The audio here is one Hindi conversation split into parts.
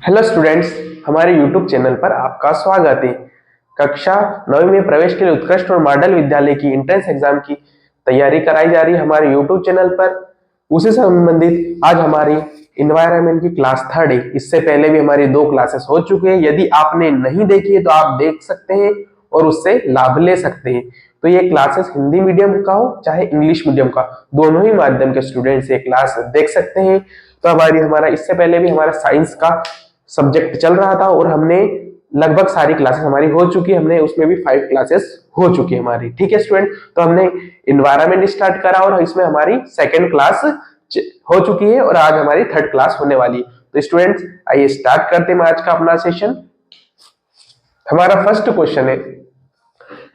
हेलो स्टूडेंट्स, हमारे यूट्यूब चैनल पर आपका स्वागत है। कक्षा 9वीं में प्रवेश के लिए उत्कृष्ट और मॉडल विद्यालय की एंट्रेंस एग्जाम की तैयारी कराई जा रही है हमारे यूट्यूब चैनल पर। उसी से संबंधित आज हमारी इन्वायरमेंट की क्लास 3 है। इससे पहले भी हमारी 2 क्लासेस हो चुके हैं। यदि आपने नहीं देखी है तो आप देख सकते हैं और उससे लाभ ले सकते हैं। तो ये क्लासेस हिंदी मीडियम का हो चाहे इंग्लिश मीडियम का, दोनों ही माध्यम के स्टूडेंट्स ये क्लास देख सकते हैं। तो हमारा इससे पहले भी हमारा साइंस का सब्जेक्ट चल रहा था और हमने लगभग सारी क्लासेस हमारी हो चुकी है। हमने उसमें भी 5 क्लासेस हो चुकी है हमारी। ठीक है स्टूडेंट, तो हमने इन्वायरमेंट स्टार्ट करा और इसमें हमारी सेकेंड क्लास हो चुकी है और आज हमारी थर्ड क्लास होने वाली है। तो स्टूडेंट्स आइए स्टार्ट करते हैं आज का अपना सेशन। हमारा फर्स्ट क्वेश्चन है,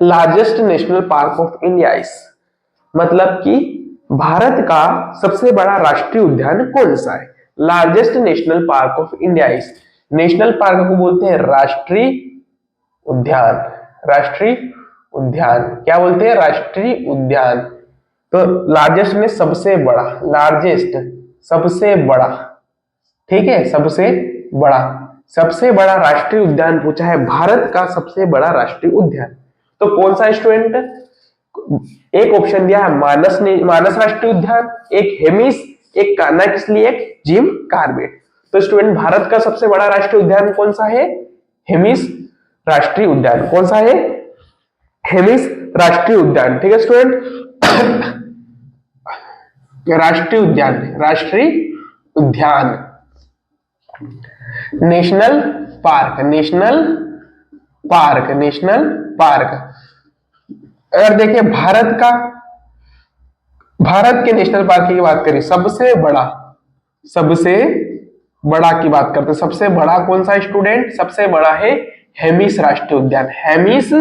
largest national park of India is, मतलब कि भारत का सबसे बड़ा राष्ट्रीय उद्यान कौन सा है। Largest national park of India is, national park को बोलते हैं राष्ट्रीय उद्यान। राष्ट्रीय उद्यान क्या बोलते हैं? राष्ट्रीय उद्यान। तो लार्जेस्ट में सबसे बड़ा, लार्जेस्ट सबसे बड़ा, ठीक है, सबसे बड़ा। सबसे बड़ा राष्ट्रीय उद्यान पूछा है, भारत का सबसे बड़ा राष्ट्रीय उद्यान तो कौन सा स्टूडेंट? एक ऑप्शन दिया है मानस राष्ट्रीय उद्यान, एक हेमिस, एक कान्हा किसली, एक जिम कार्बेट। तो स्टूडेंट भारत का सबसे बड़ा राष्ट्रीय उद्यान कौन सा है? हेमिस राष्ट्रीय उद्यान। कौन सा है? हेमिस राष्ट्रीय उद्यान। ठीक है स्टूडेंट, राष्ट्रीय उद्यान, राष्ट्रीय उद्यान। National park, national park, national park. अगर देखिए भारत के नेशनल पार्क की बात करें, सबसे बड़ा, सबसे बड़ा की बात करते हैं। सबसे बड़ा कौन सा स्टूडेंट? सबसे बड़ा है हेमिस राष्ट्रीय उद्यान। हेमिस,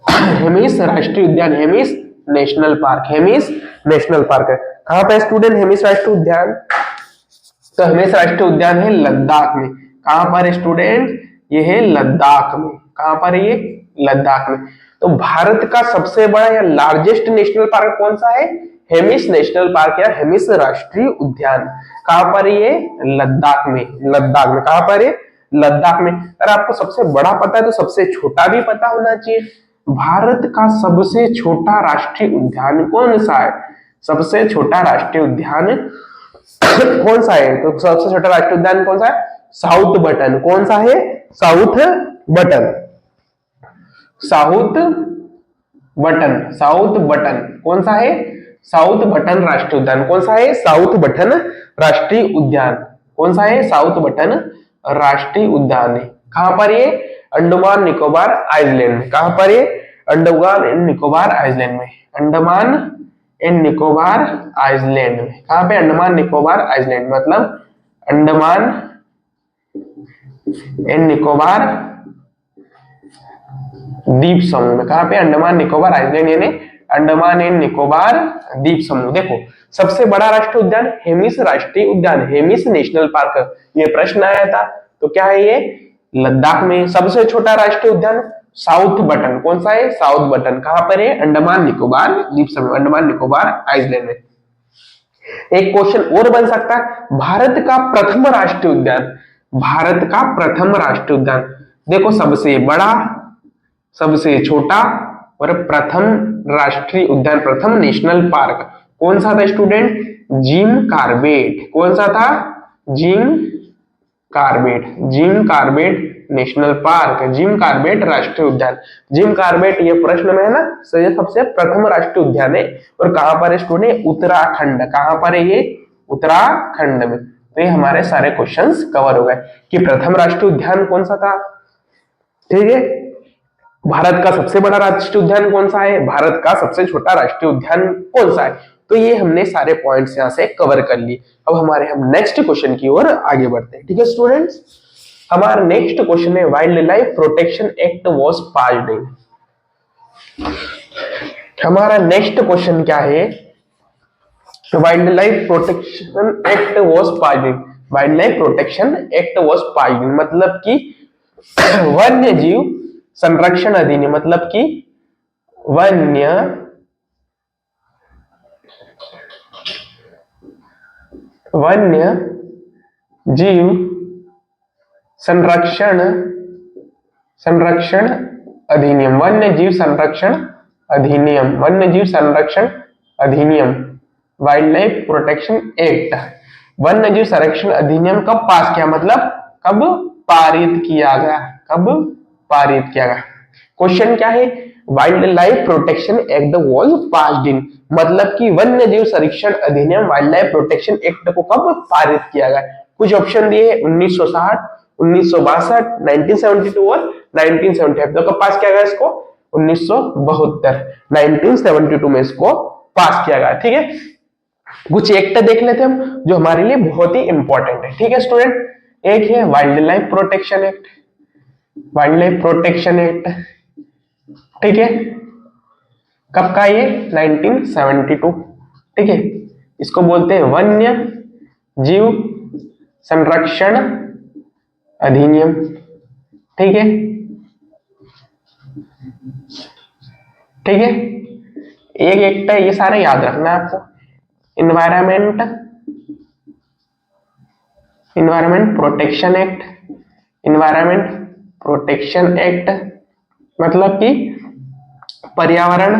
हेमिस राष्ट्रीय उद्यान, Hemis national park, Hemis national park है। कहां पे स्टूडेंट हेमिस राष्ट्रीय उद्यान? तो हेमिस राष्ट्रीय उद्यान है लद्दाख में। कहां पर स्टूडेंट? ये है लद्दाख में। कहां पर है ये? लद्दाख में। तो भारत का सबसे बड़ा या लार्जेस्ट नेशनल पार्क कौन सा है? हेमिस नेशनल पार्क या हेमिस राष्ट्रीय उद्यान। कहां पर ये? लद्दाख में। लद्दाख में। कहां पर है? लद्दाख में। अगर आपको सबसे बड़ा पता है तो सबसे छोटा भी पता होना चाहिए। भारत का सबसे छोटा राष्ट्रीय उद्यान कौन सा है? सबसे छोटा राष्ट्रीय उद्यान कौन सा है? तो सबसे छोटा राष्ट्रीय उद्यान कौन सा है? South button. कौन सा है? South button. South button, south button. कौन सा है? साउथ बटन राष्ट्रीय उद्यान। कौन सा है? साउथ बटन राष्ट्रीय उद्यान। कौन सा है? साउथ बटन राष्ट्रीय उद्यान है। कहां पर ये? अंडमान निकोबार आइलैंड में। कहां पर ये? अंडमान एंड निकोबार आइलैंड में। अंडमान एंड निकोबार आइलैंड में। कहां पे? अंडमान निकोबार आइलैंड, मतलब अंडमान एंड निकोबार द्वीप समूह में। कहां पे? अंडमान निकोबार आइलैंड, यानी अंडमान एंड निकोबार द्वीप समूह। देखो सबसे बड़ा राष्ट्रीय उद्यान हेमिस राष्ट्रीय उद्यान, हेमिस नेशनल पार्क, ये प्रश्न आया था। तो क्या है ये? लद्दाख में। सबसे छोटा राष्ट्रीय उद्यान साउथ बटन। कौन सा है? South button. कहां पर है? अंडमान निकोबार द्वीप समूह, अंडमान निकोबार आइलैंड में। एक क्वेश्चन और बन सकता है, भारत का प्रथम राष्ट्रीय उद्यान, भारत का प्रथम राष्ट्रीय उद्यान। देखो सबसे बड़ा, सबसे छोटा और प्रथम राष्ट्रीय उद्यान, प्रथम नेशनल पार्क कौन सा था स्टूडेंट? Jim Corbett. कौन सा था? Jim Corbett, Jim Corbett national park, Jim Corbett राष्ट्रीय उद्यान। जिम कार्बेट ये प्रश्न में है ना, तो ये सबसे प्रथम राष्ट्रीय उद्यान है। और कहां पर है स्टूडेंट? उत्तराखंड। कहां पर है ये? उत्तराखंड में। तो ये हमारे सारे क्वेश्चंस कवर हो गए कि प्रथम राष्ट्रीय उद्यान कौन सा था। ठीक है, भारत का सबसे बड़ा राष्ट्रीय उद्यान कौन सा है, भारत का सबसे छोटा राष्ट्रीय उद्यान कौन सा है। तो ये हमने सारे पॉइंट्स यहां से कवर कर लिए। अब हम नेक्स्ट क्वेश्चन की ओर आगे बढ़ते हैं। ठीक है स्टूडेंट्स, हमारा नेक्स्ट क्वेश्चन है, wild life protection act was passed in. हमारा नेक्स्ट क्वेश्चन क्या है? Wild life protection act was passed in. Wild life protection act was passed in मतलब कि वन्य जीव संरक्षण अधिनियम, मतलब कि वन्य जीव संरक्षण संरक्षण अधिनियम, वन्य जीव संरक्षण अधिनियम, वन्य जीव संरक्षण अधिनियम, वाइल्ड लाइफ प्रोटेक्शन एक्ट। वन्य जीव संरक्षण अधिनियम कब पास किया, मतलब कब पारित किया गया, कब पारित किया गया। क्वेश्चन क्या है, wild life protection act was passed in, मतलब कि वन्य जीव संरक्षण अधिनियम वाइल्ड लाइफ प्रोटेक्शन एक्ट को कब पारित किया गया। कुछ ऑप्शन दिए 1960, 1962, 1972 और 1975। तो कब पास किया गया इसको, 1972, 1972 में इसको पास किया गया। ठीक है, कुछ एक्ट देख लेते हम जो हमारे लिए बहुत ही इंपॉर्टेंट है। ठीक है स्टूडेंट, एक है wild life protection act, wild life protection act. ठीक है, कब का ये, 1972। ठीक है, इसको बोलते हैं वन्य जीव संरक्षण अधिनियम। ठीक है, ठीक है, एक एक्ट है, ये सारे याद रखना है आपको। Environment protection act, environment protection act मतलब कि पर्यावरण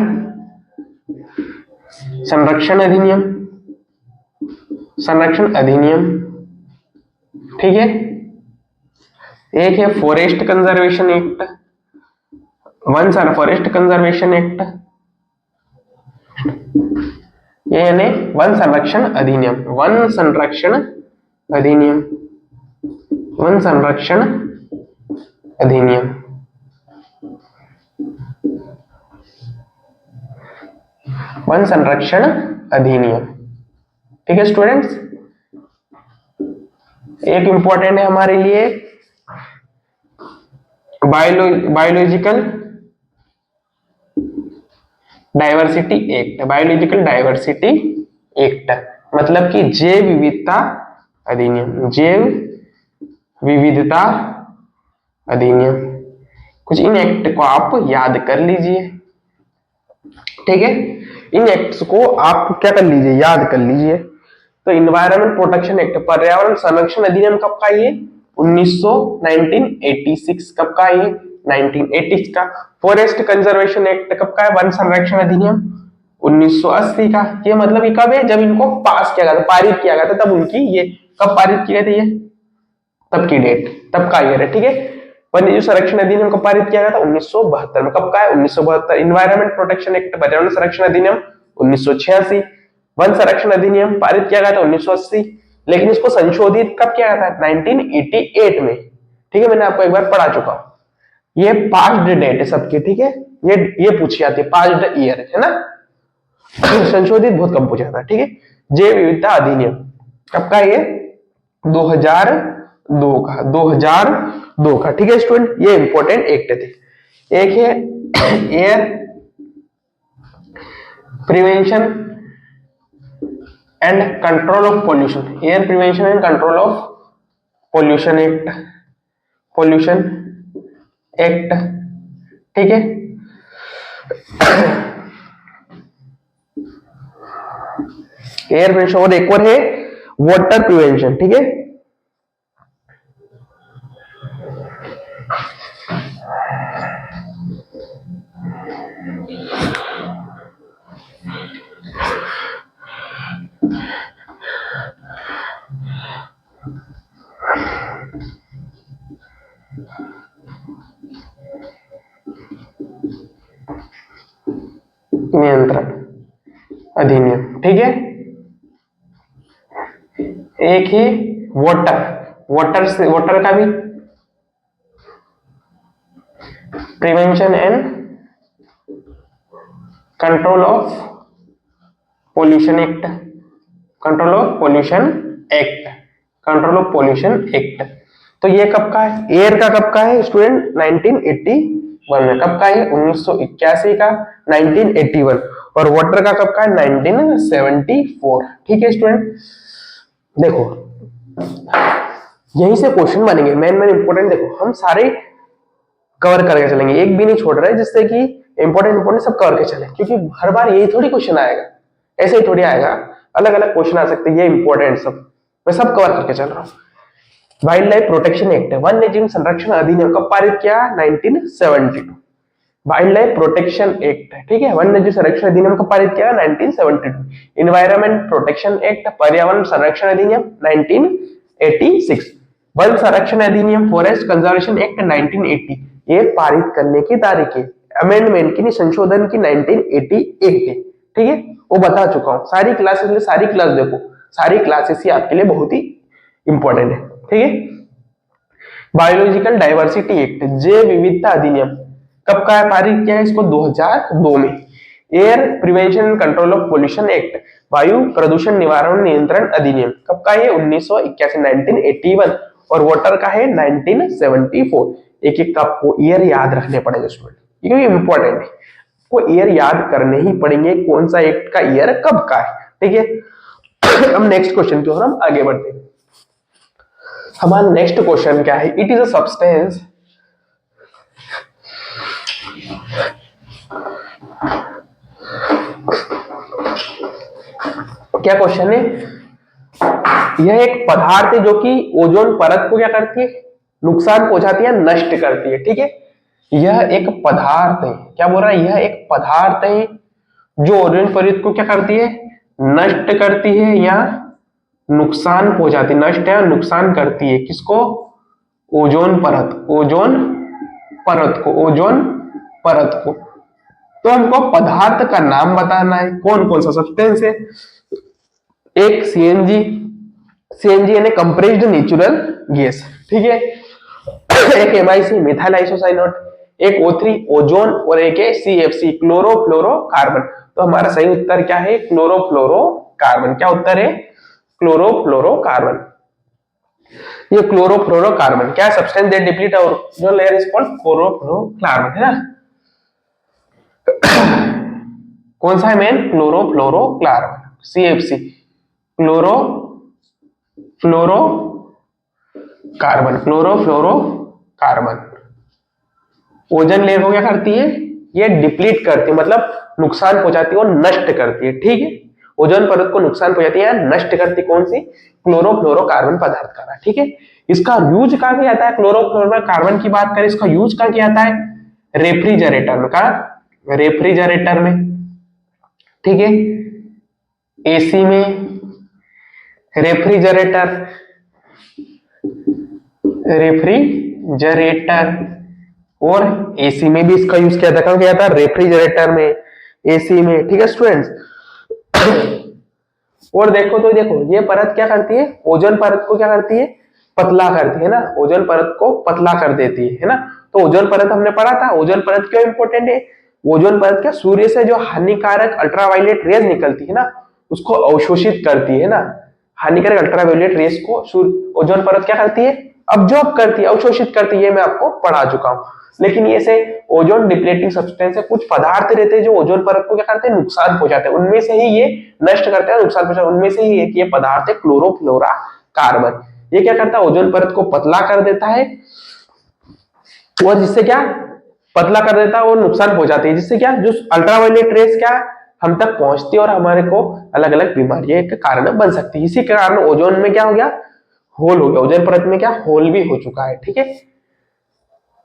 संरक्षण अधिनियम, संरक्षण अधिनियम। ठीक है, एक है forest conservation act, one forest conservation act, ये यानी वन संरक्षण अधिनियम, वन संरक्षण अधिनियम, वन संरक्षण अधिनियम। वन संरक्षण अधिनियम। ठीक है स्टूडेंट्स, एक इंपॉर्टेंट है हमारे लिए biological diversity act, biological diversity act मतलब कि जैव विविधता अधिनियम, जैव विविधता अधिनियम। कुछ इन एक्ट को आप याद कर लीजिए। ठीक है, इन एक्ट्स को आप क्या कर लीजिए, याद कर लीजिए। तो इन्वायरमेंट प्रोटेक्शन एक्ट, पर्यावरण संरक्षण अधिनियम कब का ये, 1986। कब का ये, 1980 का। फॉरेस्ट कंजर्वेशन एक्ट कब का है, वन संरक्षण अधिनियम 1980 का। ये मतलब ये कब है, जब इनको पास किया गया था, पारित किया गया था, तब उनकी ये कब पारित किए थे, ये तब की डेट, तब का ईयर है। ठीक है, वन्यजीव संरक्षण अधिनियम कब पारित किया गया था, 1972 में। कब का है, 1972। इन्वायरमेंट प्रोटेक्शन एक्ट, पर्यावरण संरक्षण अधिनियम 1986। वन संरक्षण अधिनियम पारित किया गया था 1980, लेकिन इसको संशोधित कब किया गया था, 1988 में। ठीक है, मैंने आपको एक बार पढ़ा चुका हूं। ये पास्ड डेट है सबकी। ठीक है, ये पूछी जाती है, पास्ड ईयर है ना। संशोधित बहुत कम पूछा था। ठीक है, जैव विविधता अधिनियम कब का, ये 2002 का, 2002 का। ठीक है स्टूडेंट, ये इंपॉर्टेंट एक्ट थे। एक है air prevention and control of pollution, air prevention and control of pollution act, pollution act. ठीक है, एयर प्रिवेंशन। और एक और है वाटर प्रिवेंशन। ठीक है, नियंत्रण अधिनियम। ठीक है, एक है वाटर का भी prevention and control of pollution act, control of pollution act, control of pollution act. तो ये कब का है, एयर का कब का है स्टूडेंट, 1981 में। कब का है, 1981 का, 1981। और वाटर का कब का है, 1974। ठीक है स्टूडेंट, देखो यहीं से क्वेश्चन बनेंगे मेन इंपॉर्टेंट। देखो हम सारे कवर करके चलेंगे, एक भी नहीं छोड़ रहे, जिससे कि इंपॉर्टेंट सब कवर के चले, क्योंकि हर बार यही थोड़ी क्वेश्चन आएगा, ऐसे ही थोड़ी आएगा, अलग अलग क्वेश्चन आ सकते हैं। ये इंपॉर्टेंट सब मैं सब कवर करके चल रहा हूँ। वाइल्ड लाइफ प्रोटेक्शन एक्ट, वन्य जीव संरक्षण अधिनियम कब पारित किया? 1972। वाइल्ड लाइफ प्रोटेक्शन एक्ट, ठीक है, वन्य जीव संरक्षण अधिनियम कब पारित किया? 1972। इन्वायरमेंट प्रोटेक्शन एक्ट, पर्यावरण संरक्षण अधिनियम 1986। वन संरक्षण अधिनियम, फॉरेस्ट कंजर्वेशन एक्ट 1980, ये पारित करने की तारीख है, अमेंडमेंट की, संशोधन की 1988 है, ठीक है, वो बता चुका हूं। सारी क्लासेस में सारी क्लास देखो, सारी क्लासेस ही आपके लिए बहुत ही इंपॉर्टेंट है, ठीक है। बायोलॉजिकल डाइवर्सिटी एक्ट, जैव विविधता अधिनियम कब का पारित किया है? इसको 2002 में। Air prevention and control of pollution act, वायु प्रदूषण निवारण नियंत्रण अधिनियम कब का है? 1981, 1981। और वाटर का है 1974। एक एक आपको ईयर याद रखने पड़ेंगे स्टूडेंट, क्योंकि इंपॉर्टेंट है, को ईयर याद करने ही पड़ेंगे, कौन सा एक्ट का ईयर कब का है, ठीक है। अब नेक्स्ट क्वेश्चन की ओर हम आगे बढ़ते हैं। हमारा नेक्स्ट क्वेश्चन क्या है? इट इज अ सब्सटेंस क्या क्वेश्चन है? यह एक पदार्थ है जो कि ओजोन परत को क्या करती है? नुकसान पहुंचाती है, नष्ट करती है, ठीक है। यह एक पदार्थ है, क्या बोल रहा है? यह एक पदार्थ है जो ओजोन परत को क्या करती है? नष्ट करती है या नुकसान पहुंचाती, नष्ट या नुकसान करती है, किसको? ओजोन परत, ओजोन परत को, ओजोन परत को। तो हमको पदार्थ का नाम बताना है, कौन कौन सा सब्सटेंस है। एक सीएनजी, सीएनजी यानी कंप्रेस्ड नेचुरल गैस, ठीक है। एक एमआईसी मिथाइल आइसोसाइनेट, एक O3 ओजोन, और एक है सीएफसी क्लोरोफ्लोरोकार्बन। तो हमारा सही उत्तर क्या है? क्लोरोफ्लोरोकार्बन। क्या उत्तर है? क्लोरोफ्लोरोकार्बन। ये क्लोरोफ्लोरोकार्बन क्या substance that deplete ozone layer is called chlorofluorocarbon, है ना। कौन सा है main? Chlorofluorocarbon, CFC, chlorofluorocarbon, chlorofluorocarbon. Ozone layer को क्या करती है? ये डिप्लीट करती है, मतलब नुकसान पहुंचाती है और नष्ट करती है, ठीक है। ओजोन परत को नुकसान पहुंचाती है, नष्ट करती कौन सी? क्लोरोफ्लोरोकार्बन पदार्थ का, ठीक है। इसका यूज कहां किया जाता है? क्लोरोफ्लोरोकार्बन की बात करें, इसका यूज कहां किया जाता है? रेफ्रिजरेटर में। कहा? रेफ्रिजरेटर में, ठीक है। एसी में रेफ्रिजरेटर, रेफ्रिजरेटर, और एसी में भी इसका यूज किया था, रेफ्रिजरेटर में, एसी में, ठीक है स्टूडेंट्स। और देखो तो देखो, ये परत क्या करती है? ओजोन परत को क्या करती है? पतला करती है ना, ओजोन परत को पतला कर देती है ना। तो ओजोन परत हमने पढ़ा था, ओजोन परत क्यों इंपॉर्टेंट है? ओजोन परत क्या सूर्य से जो हानिकारक अल्ट्रावायलेट रेज निकलती है ना, उसको अवशोषित करती है ना। हानिकारक अल्ट्रावायलेट रेज को ओजोन परत क्या करती है? अब्जॉर्ब करती है, अवशोषित करती है, मैं आपको पढ़ा चुका हूं। लेकिन ये से ओजोन डिप्लेटिंग सब्सटेंस है, कुछ पदार्थ रहते हैं जो ओजोन परत को क्या करते हैं? नुकसान पहुंचाते हैं, उनमें से ही ये नष्ट करते हैं, नुकसान पहुंचाते हैं, उनमें से ही एक ये पदार्थ है क्लोरोफ्लोरोकार्बन। ये क्या करता है? ओजोन परत को पतला कर देता है, और जिससे क्या पतला कर देता है और नुकसान पहुंचाती है, जिससे क्या जो अल्ट्रावायलेट रेस क्या हम तक पहुंचती है और हमारे को अलग अलग बीमारियों के कारण बन सकती है। इसी के कारण ओजोन में क्या हो गया? होल हो गया, ओजोन परत में क्या होल भी हो चुका है, ठीक है।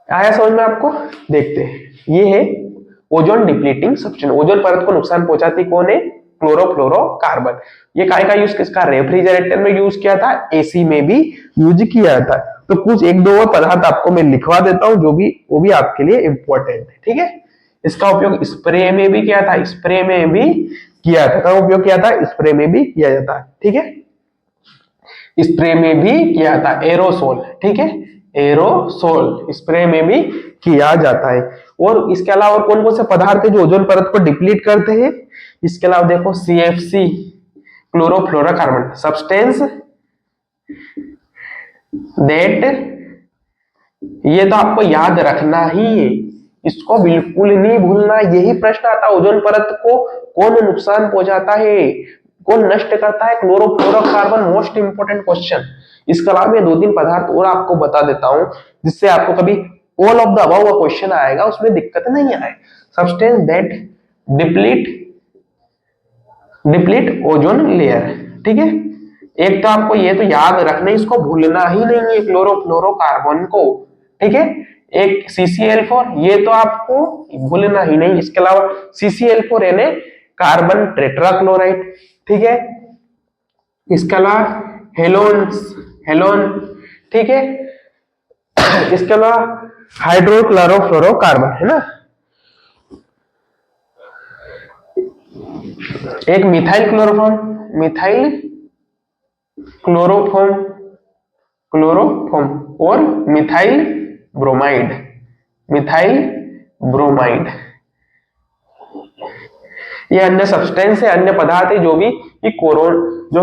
आया समझ में आपको? देखते हैं, ये है ओजोन डिप्लीटिंग सब्सटेंस। ओजोन परत को नुकसान पहुंचाती कौन है? क्लोरोफ्लोरोकार्बन। ये काय का यूज किसका? रेफ्रिजरेटर में यूज किया था, एसी में भी यूज किया था। तो कुछ एक दो और पदार्थ आपको मैं लिखवा देता हूं, जो भी वो भी आपके लिए इंपॉर्टेंट है, ठीक है। इसका उपयोग स्प्रे में भी किया था, स्प्रे में भी किया था, कब उपयोग किया था? स्प्रे में भी किया जाता है, ठीक है। स्प्रे में भी किया था, एरोसोल, ठीक है, एरोसोल स्प्रे में भी किया जाता है। और इसके अलावा और कौन कौन से पदार्थ है जो ओजोन परत को डिप्लीट करते हैं? इसके अलावा देखो सीएफसी, क्लोरोफ्लोरोकार्बन, सब्सटेंस दैट, ये तो आपको याद रखना ही है, इसको बिल्कुल नहीं भूलना। यही प्रश्न आता है, ओजोन परत को कौन नुकसान पहुंचाता है, कौन नष्ट करता है? Chlorofluorocarbon, most important question. इसके अलावा मैं दो तीन पदार्थ और आपको बता देता हूं, जिससे आपको कभी all of the above question आएगा, उसमें दिक्कत नहीं आए। Substance that deplete ozone layer, ठीक है। एक तो आपको ये तो याद रखना, इसको भूलना ही नहीं है क्लोरोफ्लोरोकार्बन को, ठीक है। एक CCl4, ये तो आपको भूलना ही नहीं। इसके अलावा CCl4 यानी कार्बन टेट्राक्लोराइड, ठीक है। इसके अलावा हेलोन, ठीक है। इसके अलावा हाइड्रोक्लोरोफ्लोरोकार्बन है ना, एक मिथाइल क्लोरोफॉर्म और मिथाइल ब्रोमाइड। ये अन्य सब्सटेंस है, अन्य पदार्थ है जो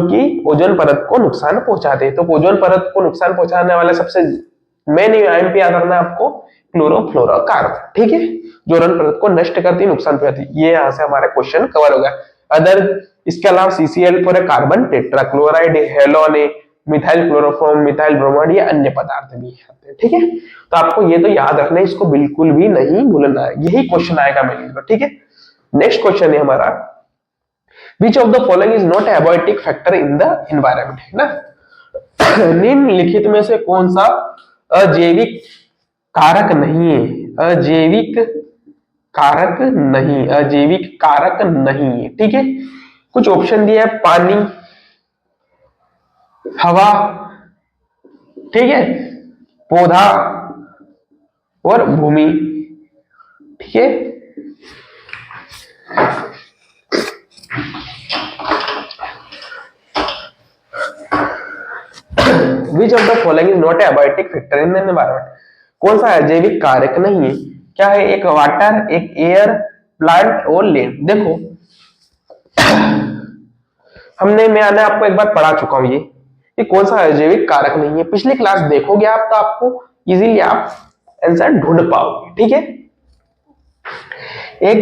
कि ओजोन परत को नुकसान पहुंचाते हैं। तो ओजोन परत को नुकसान पहुंचाने वाला सबसे मेन एमपी याद रखना आपको क्लोरोफ्लोरोकार्बन, ठीक है, जो ओजोन परत को नष्ट करती, नुकसान पहुंचाती। ये यहां से हमारा क्वेश्चन कवर हो गया। अदर इसके अलावा CCl4 है, कार्बन टेट्राक्लोराइड, हेलोन है, मिथाइल क्लोरोफॉर्म, मिथाइल ब्रोमाइड, ये अन्य पदार्थ भी आते हैं, ठीक है। तो आपको ये तो याद रखना है, इसको बिल्कुल भी नहीं भूलना है, यही क्वेश्चन आएगा मेरे, ठीक है। नेक्स्ट क्वेश्चन है हमारा, विच of the following is not abiotic factor in the environment, है ना। निम्नलिखित में से कौन सा अजैविक कारक नहीं है, अजैविक कारक नहीं है, ठीक है। कुछ ऑप्शन दिया है, पानी, हवा, ठीक है, पौधा और भूमि, ठीक है। Which of the following is not abiotic factor in the environment, कौन सा अजैविक कारक नहीं है। क्या है, एक वाटर, एक एयर, प्लांट और लैंड। देखो मैं आपको एक बार पढ़ा चुका हूं ये कौन सा अजैविक कारक नहीं है। पिछली क्लास देखोगे आप तो आपको इजीली आप आंसर ढूंढ पाओगे, ठीक है। एक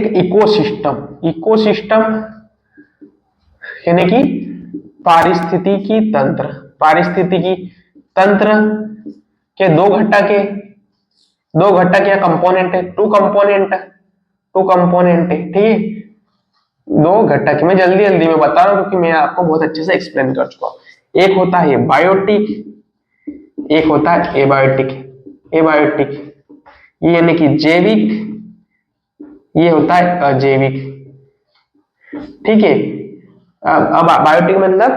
इकोसिस्टम यानी कि पारिस्थितिकी तंत्र के दो घटक या कंपोनेंट है, टू कंपोनेंट है, ठीक है। दो घटक, मैं जल्दी में बता रहा हूं क्योंकि मैं आपको बहुत अच्छे से एक्सप्लेन कर चुका हूं। एक होता है बायोटिक, एक होता है एबायोटिक, ये यानी कि जैविक, ये होता है अजैविक, ठीक है। अब बायोटिक मतलब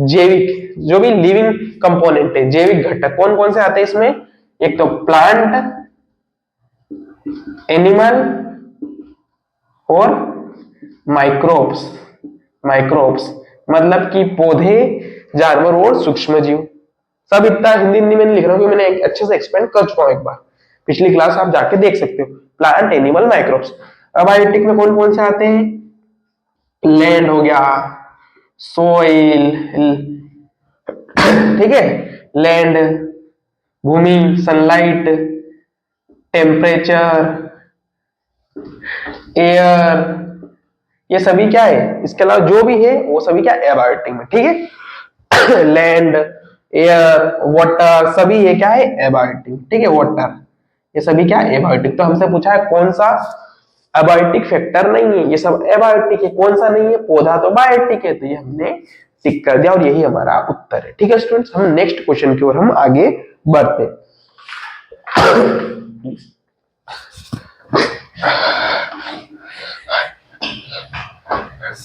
जैविक, जो भी लिविंग कंपोनेंट है, जैविक घटक कौन कौन से आते हैं इसमें, एक तो प्लांट, एनिमल और माइक्रोब्स मतलब कि पौधे, जानवर और सूक्ष्म जीव। सब इतना हिंदी में नहीं लिख रहा हूं क्योंकि मैंने अच्छे से एक्सप्लेन कर चुका हूं एक बार, पिछली क्लास आप जाके देख सकते हो। Plant, animal, microbes. अब बायोटिक में कौन कौन से आते हैं, लैंड हो गया, सोइल, ठीक है, लैंड, भूमि, सनलाइट, टेम्परेचर, एयर, ये सभी क्या है, इसके अलावा जो भी है वो सभी क्या एबायोटिक में, ठीक है। लैंड, एयर, वाटर, सभी ये क्या है एबायोटिक, ठीक है। वाटर, ये सभी क्या एबायोटिक। तो हमसे पूछा है कौन सा एबायोटिक फैक्टर नहीं है, ये सब एबायोटिक है, कौन सा नहीं है, पौधा तो बायोटिक है, तो ये हमने टिक कर दिया और यही हमारा उत्तर है, ठीक है स्टूडेंट्स। हम नेक्स्ट क्वेश्चन की ओर हम आगे बढ़ते,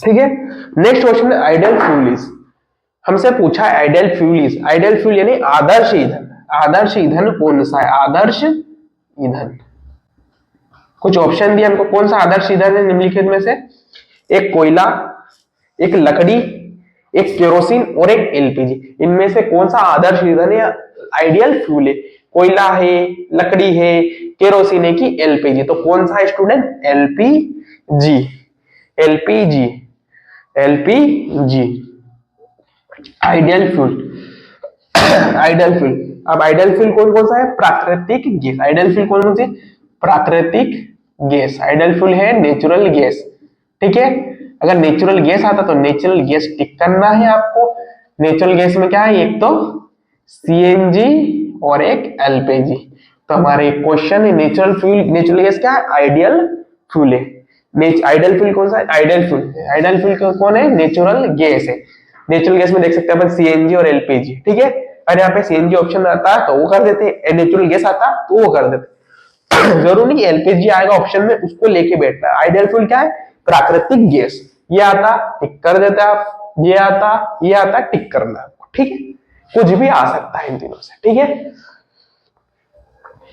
ठीक है। नेक्स्ट क्वेश्चन है आइडियल फ्यूल इज, हमसे पूछा है आइडियल फ्यूल यानी आदर्श ईंधन कौन सा है, आदर्श ईंधन। कुछ ऑप्शन दिया हमको, कौन सा आदर्श ईंधन है निम्नलिखित में से, एक कोयला, एक लकड़ी, एक केरोसिन और एक एलपीजी। इनमें से कौन सा आदर्श ईंधन है, आइडियल फ्यूल है, कोयला है, लकड़ी है, केरोसिन है कि एलपीजी। तो कौन सा है स्टूडेंट, एलपीजी आइडियल फ्यूल। अब आइडियल फ्यूल कौन कौन सा है, प्राकृतिक गैस। आइडियल फ्यूल कौन कौन सी, प्राकृतिक गैस। आइडियल फ्यूल है नेचुरल गैस, ठीक है। अगर नेचुरल गैस आता तो नेचुरल गैस टिक करना है आपको। नेचुरल गैस में क्या है, एक तो सीएनजी और एक एलपीजी। तो हमारे क्वेश्चन है नेचुरल गैस क्या है, आइडियल फ्यूल है। आइडियल फ्यूल कौन सा है, आइडियल फ्यूल कौन है, नेचुरल गैस है। नेचुरल गैस में देख सकते हैं अपन सीएनजी और एलपीजी, ठीक है। और यहाँ पे सीएनजी ऑप्शन आता है तो वो कर देते, नेचुरल गैस आता तो वो कर देते। जरूर नहीं एलपीजी आएगा ऑप्शन में उसको लेके बैठना है। आइडियल फ्यूल क्या है? प्राकृतिक गैस। ये आता टिक कर देते आप, ये आता टिक करना, ठीक है। कुछ भी आ सकता है इन तीनों से, ठीक है।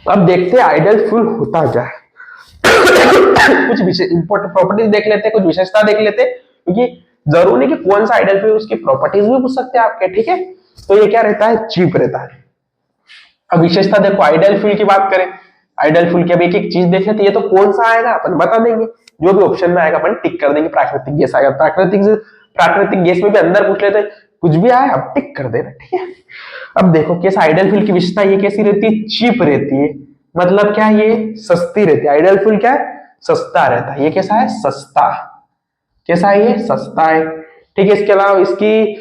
अब देखते हैं आइडियल फ्यूल होता क्या है। कुछ इंपॉर्टेंट प्रॉपर्टीज देख लेते हैं, कुछ विशेषता देख लेते हैं, क्योंकि जरूरी नहीं कि कौन सा आइडियल फ्यूल उसकी प्रॉपर्टीज भी पूछ सकते हैं आपके, ठीक है। तो ये क्या रहता है? चीप रहता है। अब विशेषता देखो, आइडियल फ्यूल की बात करें, आइडियल फ्यूल की अब एक एक चीज देख लेते हैं। ये तो कौन सा आएगा अपन बता देंगे, जो भी ऑप्शन में आएगा अपन टिक कर देंगे। प्राकृतिक गैस आएगा, प्राकृतिक गैस में भी अंदर पूछ लेते, कुछ भी आया अब टिक कर देना, ठीक है। अब देखो कैसा आइडियल फ्यूल की विशेषता, ये कैसी रहती है? चीप रहती है। मतलब क्या? ये सस्ती रहती है। आइडियल फ्यूल क्या है? सस्ता रहता है। ये कैसा है? सस्ता। कैसा है? ये सस्ता है, ठीक है। इसके अलावा इसकी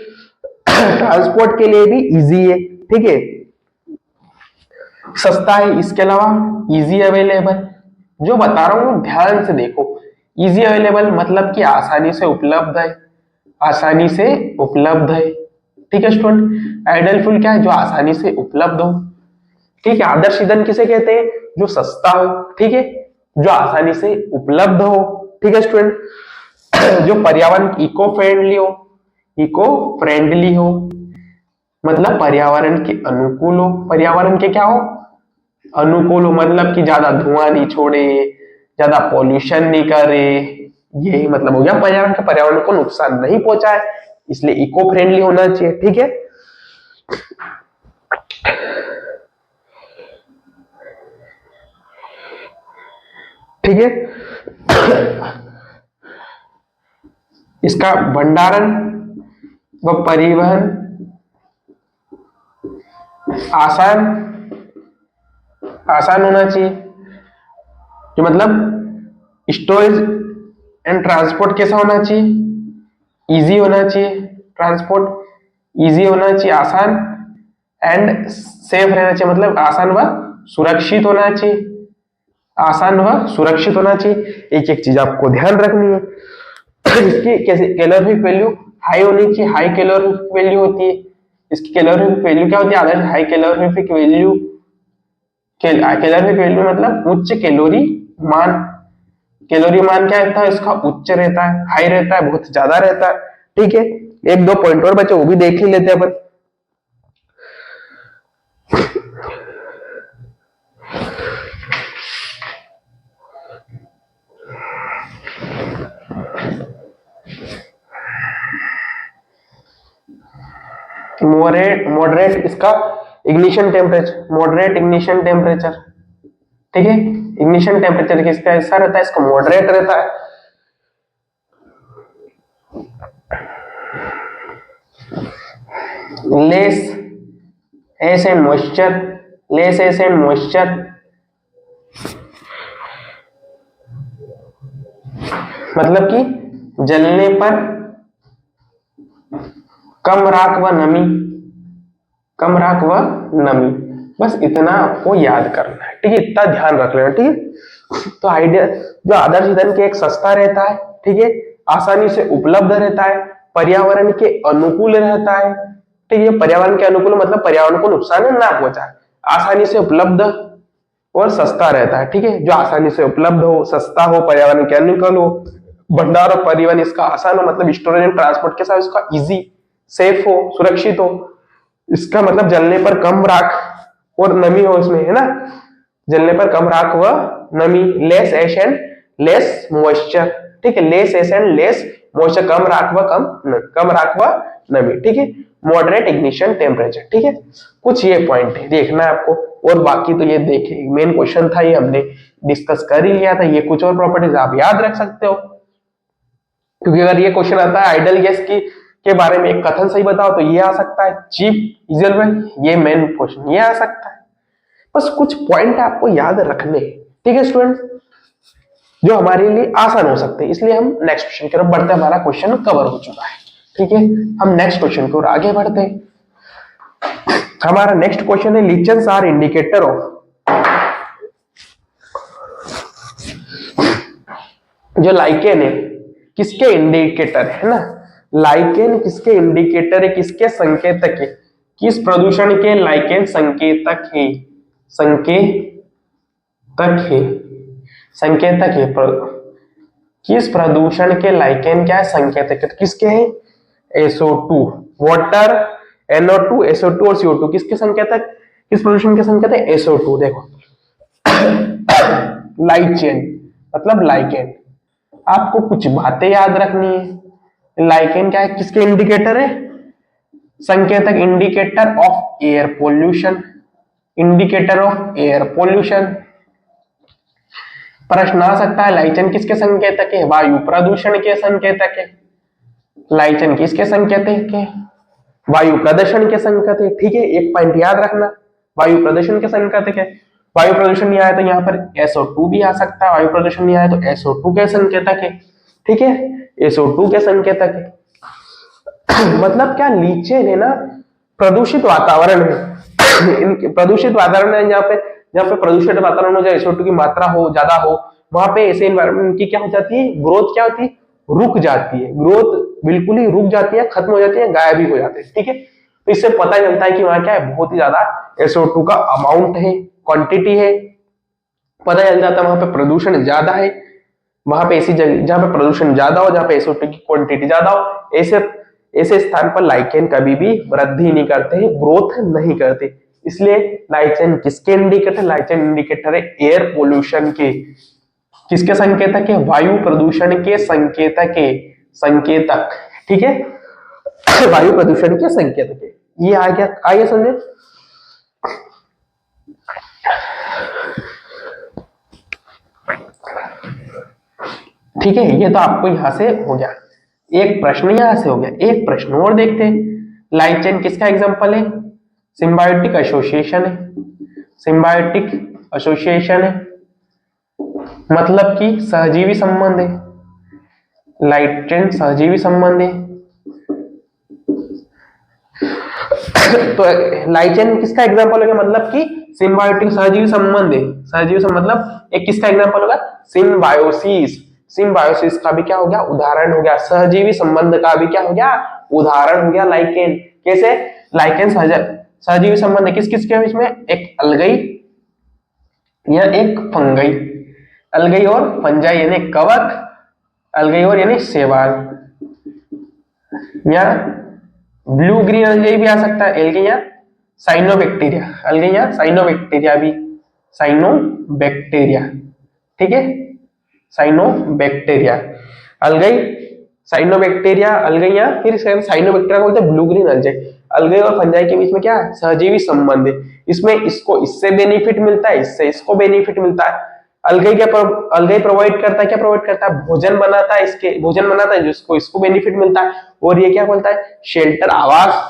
ट्रांसपोर्ट के लिए भी इजी है, ठीक है। सस्ता है, इसके अलावा इजी अवेलेबल। जो बता रहा हूं ध्यान से देखो, इजी अवेलेबल मतलब कि आसानी से उपलब्ध है, आसानी से उपलब्ध है, ठीक है स्टूडेंट। आइडियल फ्यूल क्या है? जो आसानी से उपलब्ध हो, ठीक है। आदर्श ईंधन किसे कहते हैं? जो सस्ता हो, ठीक है, जो आसानी से उपलब्ध हो, ठीक है स्टूडेंट। जो पर्यावरण इको फ्रेंडली हो, इको फ्रेंडली हो मतलब पर्यावरण के अनुकूल हो। पर्यावरण के क्या हो? अनुकूल हो, मतलब कि ज्यादा धुआं नहीं छोड़े, ज्यादा पॉल्यूशन नहीं करे, यही मतलब हो गया पर्यावरण के, पर्यावरण को नुकसान नहीं पहुंचाए, इसलिए इको फ्रेंडली होना चाहिए, ठीक है। ठीक है। इसका भंडारण व परिवहन आसान आसान होना चाहिए, जो मतलब स्टोरेज एंड ट्रांसपोर्ट कैसा होना चाहिए? इजी होना चाहिए, ट्रांसपोर्ट इजी होना चाहिए, आसान एंड सेफ रहना चाहिए, मतलब आसान व सुरक्षित होना चाहिए, आसान व सुरक्षित होना चाहिए। एक एक चीज आपको ध्यान रखनी है। इसकी कैसे कैलोरीफिक वैल्यू हाई होनी चाहिए, हाई कैलोरीफिक वैल्यू होती है। इसकी कैलोरीफिक वैल्यू क्या होती है? आदर्श high calorific value, calorific value मतलब उच्च कैलोरी मान। कैलोरी मान क्या रहता है? इसका उच्च रहता है, हाई रहता है, बहुत ज्यादा रहता है, ठीक है। एक दो पॉइंट और बचे, वो भी देख ही लेते हैं अपन। मॉडरेट इसका ignition temperature, moderate ignition temperature, ठीक है। इग्निशन टेम्परेचर किसका ऐसा रहता है? इसका मॉडरेट रहता है। Less S and moisture, less S and moisture मतलब कि जलने पर कम राख व नमी, कम राख व नमी, बस इतना आपको याद करना है, ठीक है। इतना ध्यान रख लेना, ठीक है। तो आइडिया जो आदर्श ईंधन के एक सस्ता रहता है, ठीक है, आसानी से उपलब्ध रहता है, पर्यावरण के अनुकूल रहता है, ठीक है। पर्यावरण के अनुकूल मतलब पर्यावरण को नुकसान ना पहुंचाए, आसानी से उपलब्ध और सस्ता रहता है, ठीक है। जो आसानी से उपलब्ध हो, सस्ता हो, पर्यावरण के अनुकूल हो, भंडार और परिवहन इसका आसान हो, मतलब स्टोरेज एंड ट्रांसपोर्ट के साथ इसका इजी, सेफ हो, सुरक्षित हो। इसका मतलब जलने पर कम राख और नमी हो इसमें, है ना। जलने पर कम राख व नमी, less ash and less moisture, ठीक है। Less ash and less moisture, कम राख व कम राख व नमी, ठीक है। मॉडरेट इग्निशन टेम्परेचर, ठीक है। कुछ ये पॉइंट है देखना है आपको, और बाकी तो ये देखिए मेन क्वेश्चन था, ये हमने डिस्कस कर ही लिया था। ये कुछ और प्रॉपर्टीज आप याद रख सकते हो, क्योंकि अगर ये क्वेश्चन आता है आइडियल गैस की के बारे में एक कथन सही बताओ, तो ये आ सकता है चीप इजल, ये मेन क्वेश्चन ये आ सकता है। बस कुछ पॉइंट आपको याद रखने, ठीक है स्टूडेंट, जो हमारे लिए आसान हो सकते हैं। इसलिए हम नेक्स्ट क्वेश्चन की तरफ बढ़ते हैं, हमारा क्वेश्चन कवर हो चुका है, ठीक है। हम नेक्स्ट क्वेश्चन की ओर आगे बढ़ते हैं। हमारा नेक्स्ट क्वेश्चन है लीचेंस आर इंडिकेटर ऑफ, जो लाइकेन है किसके इंडिकेटर है ना, लाइकेन किसके इंडिकेटर है, किसके संकेतक है, किस प्रदूषण के लाइकेन संकेतक है, संकेतक है, संकेतक है किस प्रदूषण के लाइकेन क्या है, संकेतक है, तो किसके हैं, SO2, वाटर, NO2, SO2 और CO2 किसके संकेतक, किस प्रदूषण के संकेतक, SO2। देखो लाइचेन मतलब लाइकेन, आपको कुछ बातें याद रखनी है। लाइकेन क्या है, किसके इंडिकेटर है, संकेतक, indicator of air pollution, indicator of air pollution. प्रश्न आ सकता है लाइचेन किसके संकेतक है, वायु प्रदूषण के संकेतक है। लाइचेन किसके संकेतक है, वायु प्रदूषण के संकेतक है। ठीक है, एक पॉइंट याद रखना, वायु प्रदूषण के संकेतक है। वायु प्रदूषण नहीं आया तो यहाँ पर SO2 भी आ सकता है, वायु प्रदूषण नहीं आया तो SO2 के संकेतक है। ठीक है, SO2 के संकेतक है। मतलब क्या, लीचेन है ना प्रदूषित वातावरण में प्रदूषित वातावरण है, जहाँ पे प्रदूषित वातावरण हो, जहाँ SO2 की मात्रा हो, ज्यादा हो, वहां पे ऐसे एनवायरमेंट की क्या हो जाती है, ग्रोथ क्या होती है, रुक जाती है, ग्रोथ बिल्कुल ही रुक जाती है, खत्म हो जाती है, गायब ही हो जाते हैं। ठीक है, तो इससे पता चलता है कि वहां क्या है, बहुत ही ज्यादा SO2 का अमाउंट है, क्वांटिटी है, पता चल जाता है वहां पे प्रदूषण ज्यादा है। वहां पे ऐसी जगह जहां पे प्रदूषण ज्यादा हो, जहां पे SO2 की क्वांटिटी ज्यादा हो, ऐसे ऐसे स्थान पर लाइकेन कभी भी वृद्धि नहीं करते हैं, ग्रोथ नहीं करते। इसलिए लाइचेन किसके इंडिकेटर, लाइचेन इंडिकेटर है एयर पोल्यूशन के, किसके संकेतक है, वायु प्रदूषण के संकेतक के, संकेतक। ठीक है, वायु प्रदूषण के संकेतक है। ये आ गया, आइए समझे। ठीक है, ये तो आपको यहां से हो गया, एक प्रश्न यहां से हो गया। एक प्रश्न और देखते हैं, लाइचेन किसका एग्जांपल है, सिम्बायोटिक एसोसिएशन है, सिम्बायोटिक एसोसिएशन है, मतलब कि सहजीवी संबंध है, लाइचेन सहजीवी संबंध है। तो लाइचेन किसका एग्जांपल होगा, मतलब कि सिम्बायोटिक सहजीवी संबंध है, सहजीवी संबंध मतलब एक किसका एग्जांपल होगा, सिम्बायोसिस, सिम्बायोसिस का भी क्या हो गया, उदाहरण हो गया, सहजीवी संबंध का भी क्या हो गया, उदाहरण हो गया लाइकेन। कैसे, लाइकेन सहजीवी संबंध है किस किस के बीच में, एक अलगई या एक फंगई, अलगई और फंजाई यानी कवक, अलगई और यानी शैवाल, या ब्लू ग्रीन अलगई भी आ सकता है, एल्गी या साइनोबैक्टीरिया, अलगई या साइनोबैक्टीरिया भी, साइनोबैक्टीरिया। ठीक है, साइनोबैक्टीरिया, अलगई, साइनोबैक्टीरिया, अलगई, या फिर साइनोबैक्टीरिया को बोलते हैं ब्लू ग्रीन अलगई। अलगई और फंजाई के बीच में क्या है, सहजीवी संबंध है। इसमें इसको इससे बेनिफिट मिलता है, इससे इसको बेनिफिट मिलता है। अलगई क्या अलगई प्रोवाइड करता है, क्या प्रोवाइड करता है, भोजन बनाता है, इसके भोजन बनाता है जिसको इसको बेनिफिट मिलता है। और ये क्या बोलता है, शेल्टर, आवास,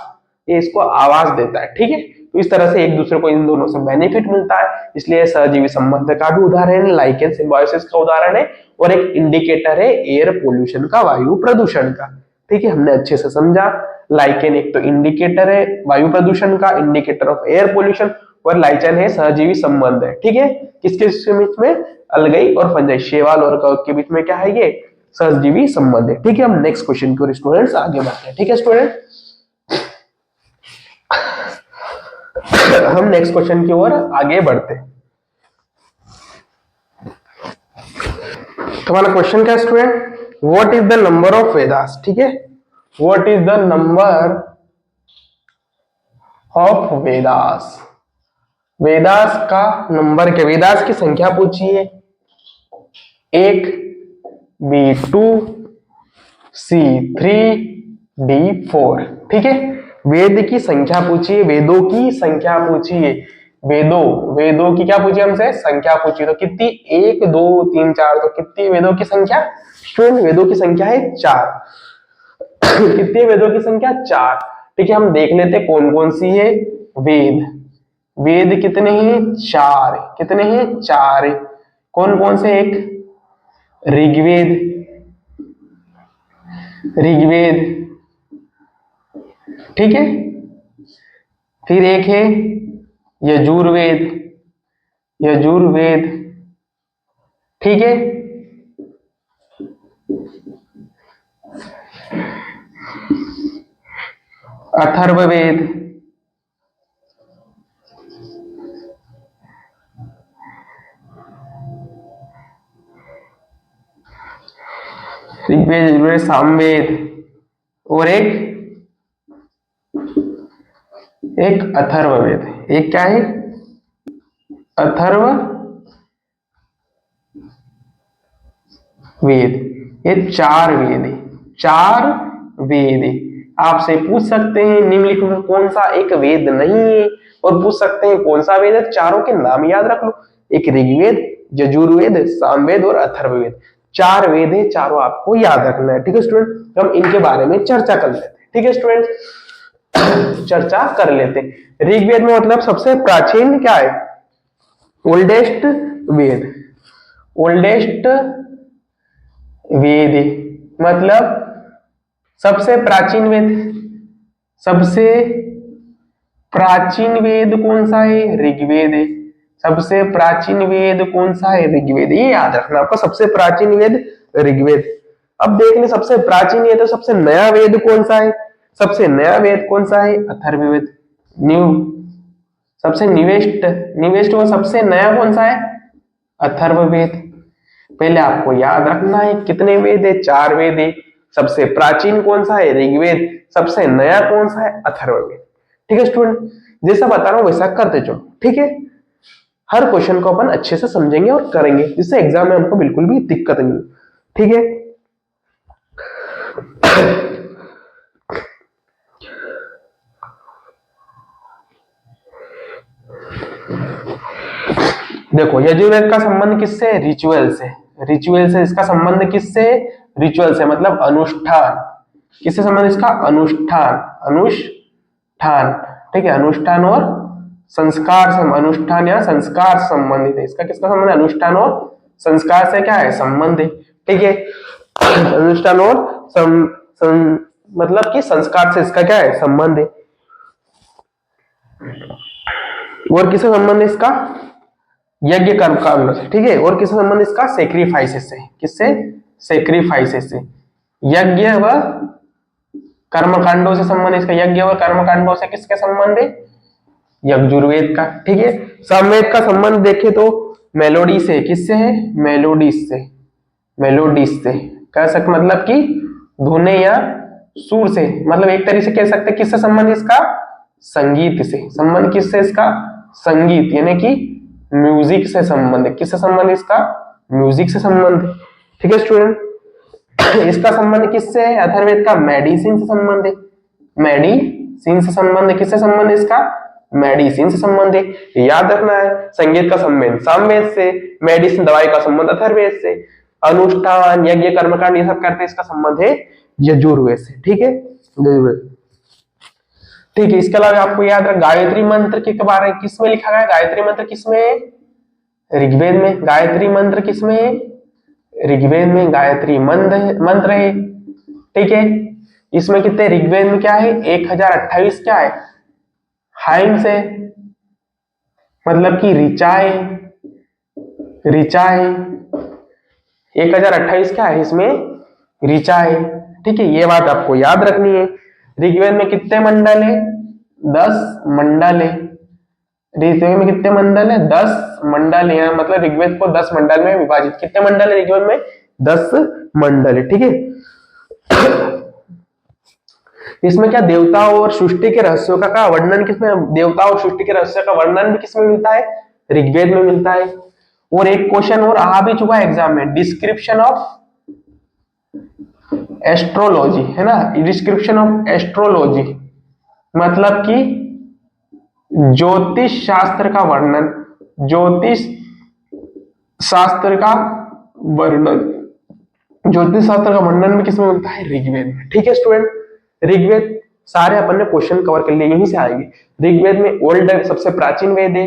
ये इसको आवास देता है। ठीक है, तो इस तरह से एक दूसरे को इन दोनों से बेनिफिट मिलता है, इसलिए सहजीवी संबंध का भी उदाहरण है, लाइकेन सिम्बायोसिस का उदाहरण है, और एक इंडिकेटर है एयर पोल्यूशन का, वायु प्रदूषण का। ठीक है, हमने अच्छे से समझा, लाइकेन एक तो इंडिकेटर है वायु प्रदूषण का, इंडिकेटर ऑफ एयर पोल्यूशन, और लाइचेन है सहजीवी संबंध है। ठीक है, किसके बीच में, अलगई और फंजाई, शैवाल और कवक के बीच में क्या है, ये सहजीवी संबंध है। ठीक है, हम नेक्स्ट क्वेश्चन की ओर स्टूडेंट्स आगे बढ़ते हैं। ठीक है स्टूडेंट, हम नेक्स्ट क्वेश्चन की ओर आगे बढ़ते हैं। तुम्हारा क्वेश्चन क्या student, what is the number of Vedas. ठीक है, what is the number of Vedas, Vedas का नंबर क्या, वेदास की संख्या पूछी है, 1, B2, C3, D4। ठीक है, वेद की संख्या पूछी है, वेदों की संख्या पूछी है, वेदों की क्या पूछी हमसे, संख्या पूछी। तो कितनी, 1 2 3 4, तो कितनी वेदों की संख्या स्टूडेंट, वेदों की संख्या है 4। कितनी वेदों की संख्या, 4। ठीक है, हम देख लेते कौन कौन सी है, वेद, वेद कितने हैं, 4, कितने हैं, 4। कौन कौन से, एक ऋग्वेद, ऋग्वेद, ठीक है, फिर एक है यजुर्वेद, यजुर्वेद, ठीक है, अथर्ववेद, ऋग्वेद, यजुर्वेद, सामवेद, और एक अथर्ववेद। एक क्या है? अथर्ववेद। ये 4 वेद है, 4 वेद है। आपसे पूछ सकते हैं निम्नलिखित में कौन सा एक वेद नहीं है, और पूछ सकते हैं कौन सा वेद है, चारों के नाम याद रख लो। एक ऋग्वेद, यजुर्वेद, सामवेद और अथर्ववेद। 4 वेद है, चारों आपको याद रखना है। ठीक है स्टूडेंट, हम इनके बारे में चर्चा कर लेते हैं। ठीक है स्टूडेंट, चर्चा कर लेते हैं। ऋग्वेद में मतलब सबसे प्राचीन क्या है? ओल्डेस्ट वेद। ओल्डेस्ट वेद मतलब सबसे प्राचीन वेद। सबसे प्राचीन वेद कौन सा है? ऋग्वेद है। सबसे प्राचीन वेद कौन सा है? ऋग्वेद। ये याद रखना आपको, सबसे प्राचीन वेद ऋग्वेद। अब देख ले, सबसे प्राचीन है तो सबसे नया वेद कौन सा है? सबसे नया वेद कौन सा है? अथर्ववेद। न्यू, सबसे निवेस्ट, निवेस्ट वो सबसे नया कौन सा है? अथर्ववेद। पहले आपको याद रखना है कितने वेद है? 4 वेद है। सबसे प्राचीन कौन सा है? ऋग्वेद। सबसे नया कौन सा है? अथर्ववेद। ठीक है स्टूडेंट, जैसा बता रहा हूं वैसा करते चलो। ठीक है, हर क्वेश्चन को अपन अच्छे से समझेंगे और करेंगे, जिससे एग्जाम में हमको बिल्कुल भी दिक्कत नहीं। ठीक है, देखो यजुर्वेद का संबंध किससे? रिचुअल से। रिचुअल से इसका संबंध किससे? रिचुअल से मतलब अनुष्ठान। किससे संबंध इसका? अनुष्ठान। अनुष्ठान, ठीक है, अनुष्ठान और संस्कार से, अनुष्ठान या संस्कार से संबंधित है। इसका किसका संबंध है? अनुष्ठान और संस्कार से क्या है? संबंध है। ठीक है, अनुष्ठान और मतलब कि संस्कार से इसका क्या है? संबंध है। और किससे संबंध है इसका? यज्ञ कर्म कांडों से। ठीक है, और किससे संबंध इसका? सेक्रीफाइसेस से। किससे? सेक्रीफाइसेस से। यज्ञ व कर्मकांडों से संबंध इसका। यज्ञ व कर्मकांडों से किसके संबंध है? यजुर्वेद का। ठीक है, सामवेद का संबंध देखें तो मेलोडी से। किससे है? मेलोडीज से। मेलोडीज से कह सकते मतलब कि धुने या सुर से, मतलब एक तरीके से कह सकते हैं किससे संबंध इसका? संगीत से। संबंध किससे इसका? संगीत यानी कि म्यूजिक से संबंध है। किससे संबंध इसका? म्यूजिक से संबंध है। ठीक है स्टूडेंट, इसका संबंध किससे है? अथर्ववेद का मेडिसिन से संबंध है। मेडिसिन से संबंध है। किससे संबंध है इसका? मेडिसिन से संबंध है, याद रखना है। संगीत का संबंध सामवेद से, मेडिसिन दवाई का संबंध अथर्ववेद से, अनुष्ठान यज्ञ कर्मकांड ये सब करते हैं इसका संबंध है यजुर्वेद से। ठीक है, यजुर्वेद। ठीक है, इसके अलावा आपको याद रख गायत्री मंत्र के बारे में किसमें लिखा गया? गायत्री मंत्र किसमें? ऋग्वेद में। गायत्री मंत्र किसमें? ऋग्वेद में गायत्री मंत्र है। ठीक है, इसमें कितने? ऋग्वेद में क्या है? 1028 क्या है? हाइम्स है, मतलब कि ऋचाएं। ऋचाएं 1028 क्या है? इसमें ऋचाएं। ठीक है, ये बात आपको याद रखनी है। ऋग्वेद में कितने मंडल है? 10 मंडल है। ऋग्वेद में कितने मंडल है? 10 मंडल है। मतलब ऋग्वेद को 10 मंडल में विभाजित। कितने मंडल है ऋग्वेद में? 10 मंडल है। ठीक है, इसमें क्या देवताओं और सृष्टि के रहस्यों का वर्णन किसमें? देवताओं और सृष्टि के रहस्यों का वर्णन भी किसमें मिलता है? ऋग्वेद में मिलता है। और एक क्वेश्चन और आ भी चुका है एग्जाम में, डिस्क्रिप्शन ऑफ एस्ट्रोलॉजी, है ना? डिस्क्रिप्शन ऑफ एस्ट्रोलॉजी मतलब कि ज्योतिष शास्त्र का वर्णन। ज्योतिष शास्त्र का वर्णन, ज्योतिष शास्त्र का वर्णन भी किसमें मिलता है? ऋग्वेद में। ठीक है स्टूडेंट, ऋग्वेद सारे अपन ने क्वेश्चन कवर कर लिए, यहीं से आएंगे। ऋग्वेद में ओल्ड सबसे प्राचीन वेद है।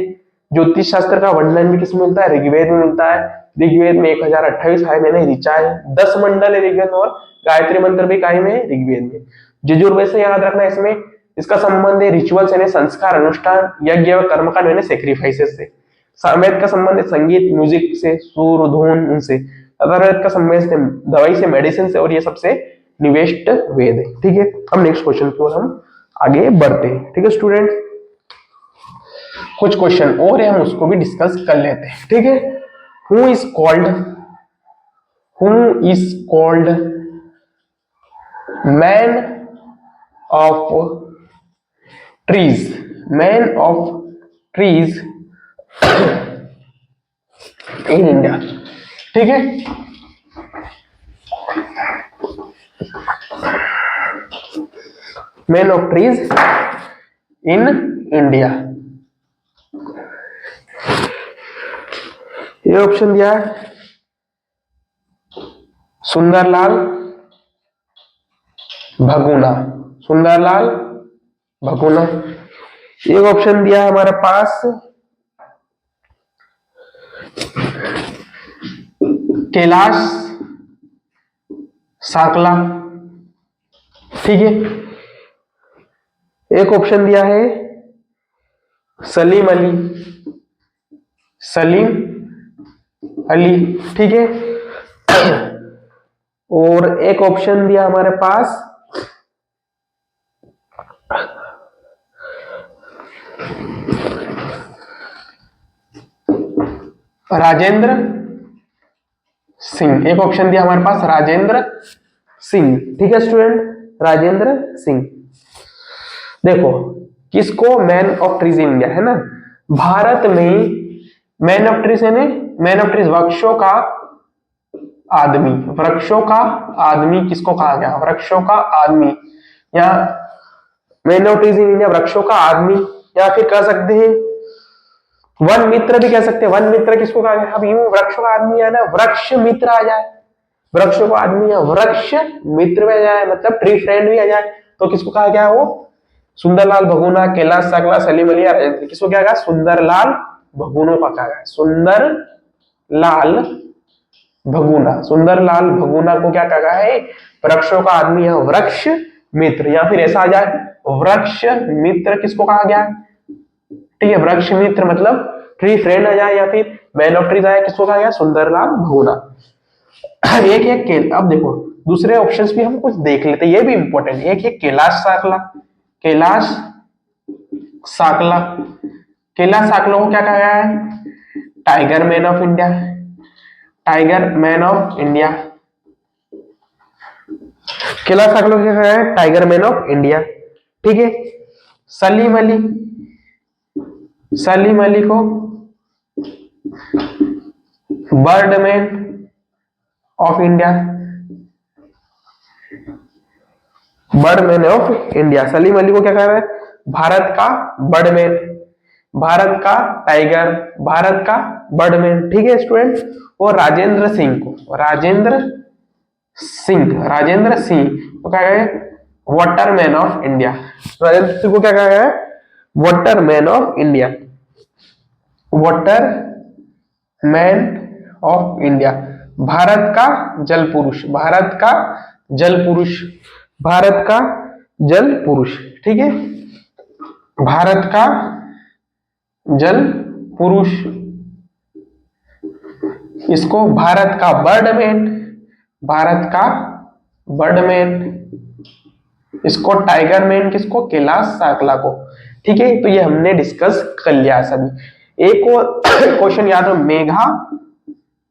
ज्योतिष शास्त्र का वर्णन भी किसमें मिलता है? ऋग्वेद में मिलता है। ऋग्वेद में 1028 है, मैंने ऋचा है। 10 मंडल है ऋग्वेद में, और गायत्री मंत्र भी काय में है? ऋग्वेद में। यजुर्वेद से याद रखना, इसमें इसका संबंध है रिचुअल्स यानी संस्कार अनुष्ठान, यज्ञ व कर्मकांड यानी सेक्रीफाइसेस से। सामवेद का संबंध है संगीत म्यूजिक से, सुर धुन उनसे। अथर्ववेद का संबंध है दवाई से, मेडिसिन से, और ये सबसे निवेष्ट वेद है। ठीक है, हम नेक्स्ट क्वेश्चन की ओर हम आगे बढ़ते हैं। ठीक है स्टूडेंट, कुछ क्वेश्चन और है, हम उसको भी डिस्कस कर लेते हैं। ठीक है, who is called man of trees, man of trees in India. ठीक है, man of trees in India, ये ऑप्शन दिया है सुंदरलाल भगुना, सुंदरलाल भगुना। एक ऑप्शन दिया है हमारे पास कैलाश साकला। ठीक है, एक ऑप्शन दिया है सलीम अली, सलीम अली। ठीक है, और एक ऑप्शन दिया हमारे पास राजेंद्र सिंह, एक ऑप्शन दिया हमारे पास राजेंद्र सिंह। ठीक है स्टूडेंट, राजेंद्र सिंह। देखो, किसको man of trees in India है ना, भारत में मैन ऑफ ट्रीज है, मैन ऑफ ट्रीज वृक्षों का आदमी, वृक्षों का आदमी किसको कहा गया, वृक्षों का आदमी, या man of trees in India वृक्षों का आदमी, या फिर कह सकते हैं वन मित्र भी कह सकते हैं। वन मित्र किसको कहा गया, अब यूं वृक्षों का आदमी है ना, वृक्ष मित्र आ जाए, वृक्षों का आदमी या वृक्ष मित्र में आ जाए, मतलब ट्री फ्रेंड भी आ जाए, तो किसको कहा गया, वो सुंदरलाल भगुना, कैलाश साकला, सलीम अली, राजेंद्र, किसको क्या कहा, सुंदरलाल भगुना को कहा गया, सुंदरलाल भगुना, सुंदरलाल भगुना को क्या कहा है, वृक्षों का आदमी या वृक्ष मित्र, या फिर ऐसा आ जाए वृक्ष मित्र किसको कहा गया। ठीक है, वृक्ष मित्र मतलब ट्री फ्रेंड आ जाए, या फिर मैन ऑफ ट्रीज आया, किसको कहा गया, सुंदरलाल भगुना। एक है अब देखो दूसरे ऑप्शंस भी हम कुछ देख लेते हैं, ये भी इंपॉर्टेंट। एक है कैलाश साकला, कैलाश साकला, कैलाश साकला को क्या कहा गया है, tiger man of India, tiger man of India, Kailash Sakla को क्या कहा है, टाइगर मैन ऑफ इंडिया। ठीक है, सलीम अली, सलीम अली को Birdman of India, Birdman of India, Salim Ali को क्या कह रहा है, भारत का बर्डमैन, भारत का टाइगर, भारत का बर्डमैन। ठीक है स्टूडेंट, और राजेंद्र सिंह को, राजेंद्र सिंह, राजेंद्र सिंह को क्या कहा है, Waterman of India, Rajendra Singh को क्या कहा है, Waterman of India, Waterman of India, Bharat का जल पुरुष, भारत का जल पुरुष, भारत का जल पुरुष। ठीक है, भारत का जल पुरुष, इसको भारत का बर्डमैन, भारत का बर्डमैन, इसको टाइगर मैन किसको, कैलाश साकला को। ठीक है, तो ये हमने डिस्कस कर लिया सभी। एक और क्वेश्चन याद हो, मेधा,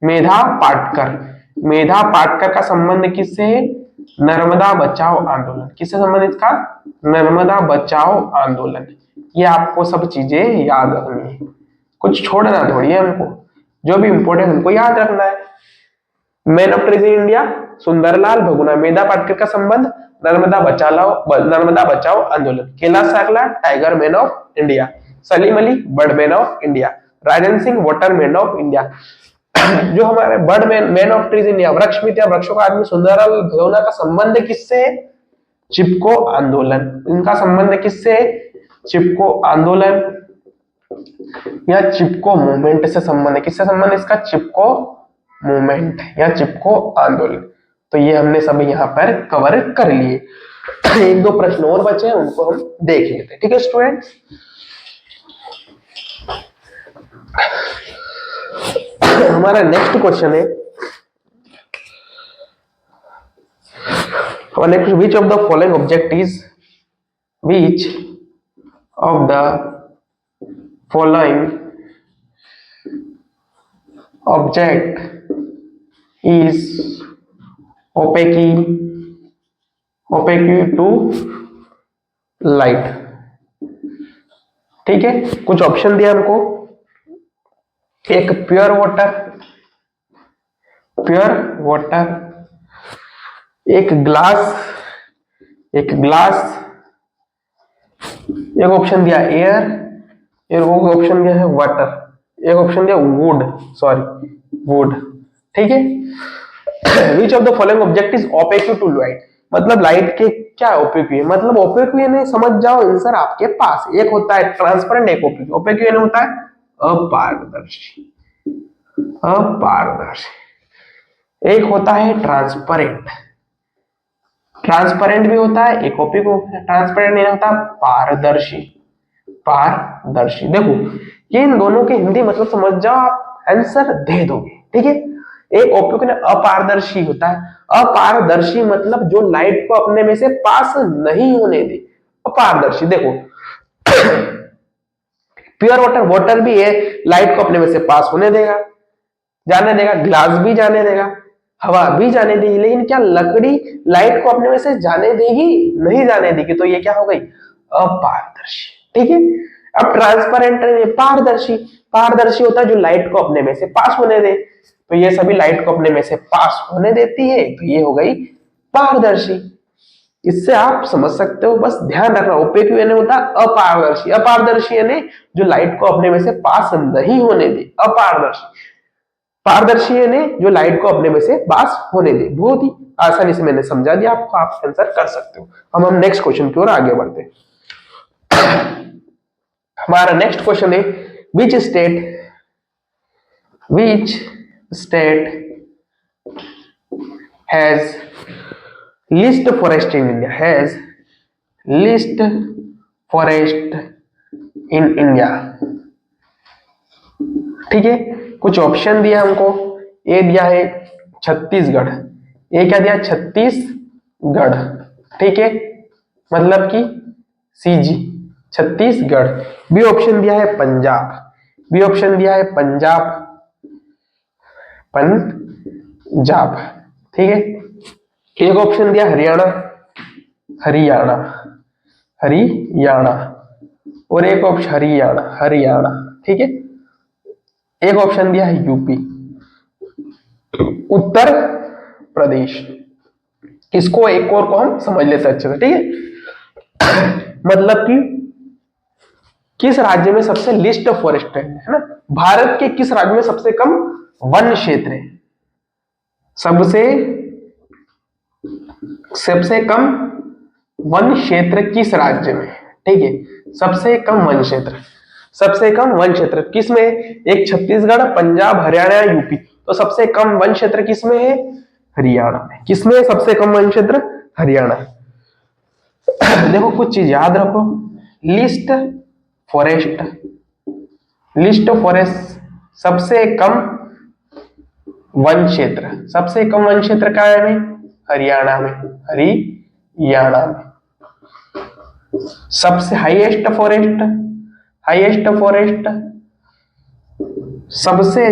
मेधा पाटकर, मेधा पाटकर का संबंध किससे है, नर्मदा बचाओ आंदोलन, किससे संबंधित का, नर्मदा बचाओ आंदोलन। ये आपको सब चीजें याद रखनी है, कुछ छोड़ना थोड़ी है हमको, जो भी इंपॉर्टेंट हमको याद रखना है। Man of trees in India Sunderlal Bhaguna, Medha Patkar का संबंध Narmada Bachao Andolan, Kailash Sakla tiger man of India, Salim Ali birdman of India, Rajendra Singh waterman of India. जो हमारे birdman, man of trees India, वृक्ष मित्र, वृक्षों का आदमी सुंदरलाल भगुना का संबंध किससे है, चिपको आंदोलन, इनका संबंध किससे है, चिपको आंदोलन या चिपको मूवमेंट से संबंध है, किससे संबंध इसका, चिपको मूवमेंट या चिपको आंदोलन। तो ये हमने सब यहाँ पर कवर कर लिए। एक दो प्रश्न और बचे हैं, उनको हम देख लेते हैं। ठीक है स्टूडेंट्स, हमारा नेक्स्ट क्वेश्चन है, next, which of the following object is which of the following object is opaque to light। ठीक है, कुछ ऑप्शन दिया हमको, एक प्योर वाटर, एक ग्लास, एक ऑप्शन दिया एयर, एक ऑप्शन दिया है वाटर, एक ऑप्शन दिया वुड। ठीक है, which of the following object is opaque to light, मतलब लाइट के क्या ओपेक है, मतलब ओपेक नहीं समझ जाओ आंसर आपके पास, एक होता है ट्रांसपेरेंट, एक ओपेक। ओपेक होता है अपारदर्शी, एक होता है ट्रांसपेरेंट भी होता है, एक ओपेक ट्रांसपेरेंट नहीं होता, पारदर्शी। देखो ये इन दोनों के हिंदी मतलब समझ जाओ, आप आंसर दे दोगे। ठीक है, एक ओपेक ने अपारदर्शी होता है, अपारदर्शी मतलब जो लाइट को अपने में से पास नहीं होने दे, अपारदर्शी। देखो प्योर वाटर भी है, लाइट को अपने में से पास होने देगा, जाने देगा, ग्लास भी जाने देगा, हवा भी जाने देगी, लेकिन क्या लकड़ी लाइट को अपने में से जाने देगी? नहीं जाने देगी, तो ये क्या हो गई? अपारदर्शी। ठीक है, अब ट्रांसपेरेंट पारदर्शी होता है जो लाइट को अपने में से पास होने दे, तो ये सभी लाइट को अपने में से पास होने देती है, तो ये हो गई पारदर्शी। इससे आप समझ सकते हो, बस ध्यान रखना, ओपेक यानी होता है अपारदर्शी यानी जो लाइट को अपने में से पास नहीं होने दे, पारदर्शी यानी जो लाइट को अपने में से पास होने दे। बहुत ही आसानी से मैंने समझा दिया आपको, आप आंसर कर सकते हो। अब हम नेक्स्ट क्वेश्चन की ओर आगे बढ़ते हैं। हमारा नेक्स्ट क्वेश्चन है, which state has least forest in India. ठीक है, कुछ ऑप्शन दिया हमको, ए दिया है छत्तीसगढ़, ए क्या दिया? छत्तीसगढ़। ठीक है, मतलब कि सीजी छत्तीसगढ़। बी ऑप्शन दिया है पंजाब, पंजाब। ठीक है, एक ऑप्शन दिया हरियाणा, और एक ऑप्शन हरियाणा। ठीक है, एक ऑप्शन दिया है यूपी, उत्तर प्रदेश। इसको एक और को हम समझ लेते हैं अच्छे से। ठीक है, मतलब कि किस राज्य में सबसे लिस्ट ऑफ फॉरेस्ट है ना? भारत के किस राज्य में सबसे कम वन क्षेत्र है? सबसे कम वन क्षेत्र किस राज्य में? ठीक है, सबसे कम वन क्षेत्र किस में? एक छत्तीसगढ़, पंजाब, हरियाणा, यूपी। तो सबसे कम वन क्षेत्र किस में है? हरियाणा में। किसमें सबसे कम वन क्षेत्र? हरियाणा। देखो कुछ चीज याद रखो, लिस्ट फॉरेस्ट सबसे कम वन क्षेत्र क्या है? हरियाणा में। सबसे हाईएस्ट फॉरेस्ट सबसे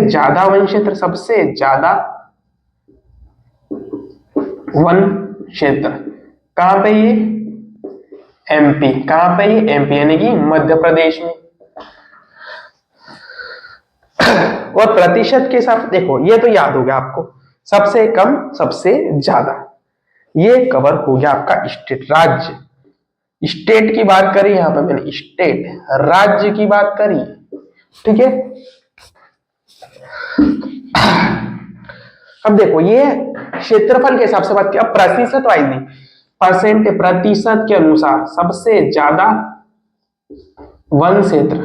ज्यादा वन क्षेत्र कहां पे? ये एमपी। कहां पे? ये एमपी यानी कि मध्य प्रदेश में। और प्रतिशत के हिसाब से देखो, ये तो याद हो गया आपको, सबसे कम सबसे ज्यादा, ये कवर हो गया आपका राज्य। स्टेट की बात करी यहां पे मैंने, स्टेट, राज्य की बात करी। ठीक है, अब देखो ये क्षेत्रफल के हिसाब से बात की, अब प्रतिशत वाइज नहीं, प्रतिशत के अनुसार सबसे ज्यादा वन क्षेत्र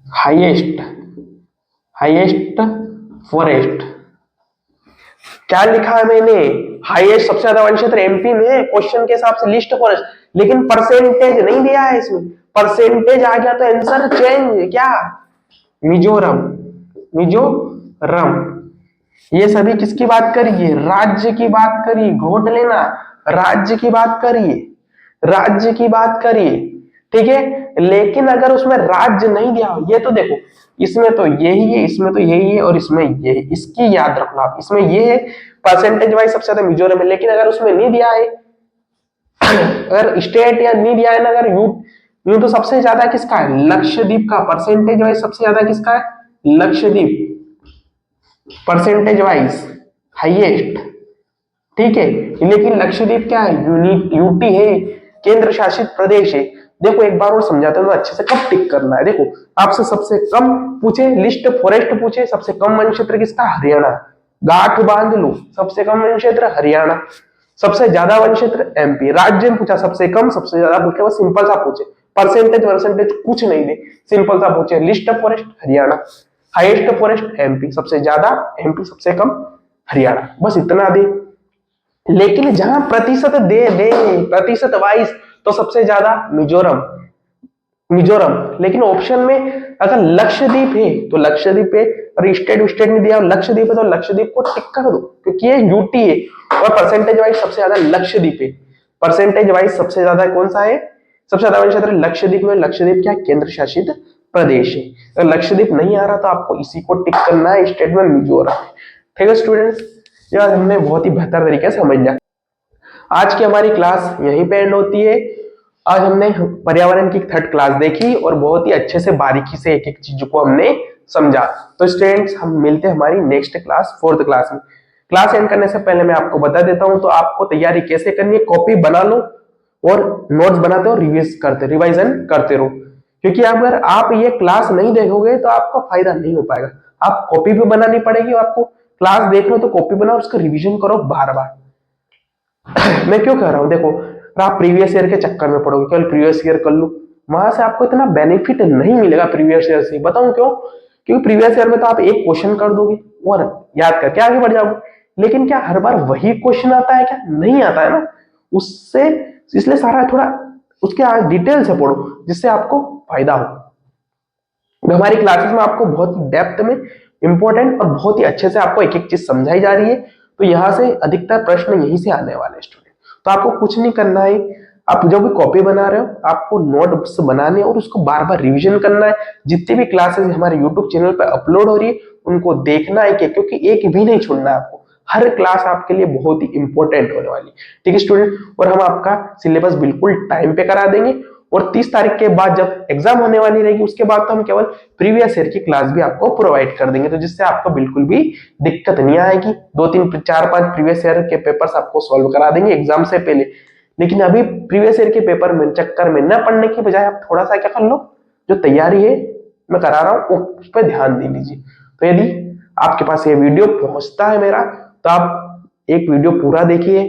हाईएस्ट फॉरेस्ट। क्या लिखा है मैंने? हाईएस्ट सबसे ज्यादा वन क्षेत्र एमपी में है, क्वेश्चन के हिसाब से लिस्ट फॉरेस्ट, लेकिन परसेंटेज नहीं दिया है इसमें। परसेंटेज आ गया तो आंसर चेंज। क्या? मिजोरम। ये सभी किसकी बात करी? राज्य की बात करी, घोट लेना, राज्य की बात करिए, राज्य की बात करिए, ठीक है। लेकिन अगर उसमें राज्य नहीं दिया हो, ये तो देखो इसमें तो यही है, इसमें तो यही है और इसमें ये है, इसकी याद रखना आप। इसमें ये है परसेंटेज वाइज सबसे ज्यादा मिजोरम है, लेकिन अगर उसमें नहीं दिया है, अगर स्टेट या नहीं दिया है ना, अगर यू तो सबसे ज्यादा किसका है, लक्षद्वीप का। परसेंटेज वाइज सबसे ज्यादा किसका है, लक्षद्वीप, परसेंटेज वाइज हाईएस्ट, ठीक है। लेकिन लक्षद्वीप क्या है, यूटी है, केंद्र शासित प्रदेश है। देखो एक बार और समझाते हैं अच्छे से, कब टिक करना है। देखो आपसे सबसे कम पूछे लिस्ट फॉरेस्ट पूछे, सबसे कम वन क्षेत्र किसका, हरियाणा, गांठ बांध लो, सबसे कम वन क्षेत्र हरियाणा, सबसे ज्यादा वन क्षेत्र एमपी। राज्य में पूछा सबसे कम सबसे ज्यादा पूछे, बस सिंपल सा पूछे, परसेंटेज कुछ नहीं दे, सिंपल सा पूछे, list forest Haryana, highest forest MP, सबसे ज्यादा एमपी, सबसे कम हरियाणा, बस इतना दे। लेकिन जहां प्रतिशत दे दे प्रतिशत वाइज, तो सबसे ज्यादा मिजोरम, मिजोरम। लेकिन ऑप्शन में अगर लक्षद्वीप है तो लक्षद्वीप है, और स्टेट में दिया लक्षद्वीप है तो लक्षद्वीप को टिक कर दो, क्योंकि ये यूटी है और परसेंटेज वाइज सबसे ज्यादा लक्षद्वीप है। परसेंटेज वाइज सबसे ज्यादा कौन सा है, सबसे ज्यादा वन क्षेत्र लक्षद्वीप में। लक्षद्वीप क्या, केंद्र शासित प्रदेश है। अगर लक्षद्वीप नहीं आ रहा तो आपको इसी को टिक करना है, स्टेट में मिजोरम है। ठीक है स्टूडेंट्स, यार हमने बहुत ही बेहतर तरीके से समझ लिया। आज की हमारी क्लास यहीं पे एंड होती है। आज हमने पर्यावरण की थर्ड क्लास देखी और बहुत ही अच्छे से बारीकी से एक एक चीज को हमने समझा। तो स्टूडेंट्स हम मिलते हैं हमारी नेक्स्ट क्लास, फोर्थ क्लास में। क्लास एंड करने से पहले मैं आपको बता देता हूं तो आपको तैयारी कैसे करनी है। कॉपी बना लो और नोट्स बनाते हो, रिवाइजन करते रहो, क्योंकि अगर आप ये क्लास नहीं देखोगे तो आपको फायदा नहीं हो पाएगा। आप कॉपी भी बनानी पड़ेगी, आपको क्लास देख लो तो कॉपी बनाओ, उसका रिवीजन करो बार बार। मैं क्यों कह रहा हूं, देखो आप प्रीवियस ईयर के चक्कर में पड़ोगे, केवल प्रीवियस ईयर कर लो, वहां से आपको इतना बेनिफिट नहीं मिलेगा प्रीवियस ईयर से। बताऊं क्यों, क्योंकि प्रीवियस ईयर में तो आप एक क्वेश्चन कर दोगे और याद करके आगे बढ़ जाओगे। लेकिन क्या हर बार वही क्वेश्चन आता है क्या, नहीं आता है ना, उससे इसलिए सारा थोड़ा उसके आज डिटेल से पढ़ो जिससे आपको फायदा हो। हमारी क्लासेस में आपको बहुत डेप्थ में इंपॉर्टेंट और बहुत ही अच्छे से आपको एक एक चीज समझाई जा रही है। तो यहाँ से अधिकतर प्रश्न यहीं से आने वाले स्टूडेंट। तो आपको कुछ नहीं करना है, आप जब भी कॉपी बना रहे हो आपको नोट्स बनाने और उसको बार बार रिवीजन करना है। जितनी भी क्लासेस हमारे यूट्यूब चैनल पर अपलोड हो रही है उनको देखना है, क्योंकि एक भी नहीं छोड़ना है आपको। हर क्लास आपके लिए बहुत ही इंपॉर्टेंट होने वाली, ठीक है स्टूडेंट। और हम आपका सिलेबस बिल्कुल टाइम पे करा देंगे। और 30 तारीख के बाद जब एग्जाम होने वाली रहेगी उसके बाद तो हम केवल प्रीवियस ईयर की क्लास भी आपको प्रोवाइड कर देंगे, तो जिससे आपको बिल्कुल भी दिक्कत नहीं आएगी। 2-3-4-5 प्रीवियस ईयर के पेपर्स आपको सॉल्व करा देंगे एग्जाम से पहले। लेकिन अभी प्रीवियस ईयर के पेपर में चक्कर में न पढ़ने की बजाय आप थोड़ा सा क्या कर लो, जो तैयारी है मैं करा रहा हूँ उस पर ध्यान दे लीजिए। तो यदि आपके पास ये वीडियो पहुंचता है मेरा, तो आप एक वीडियो पूरा देखिए,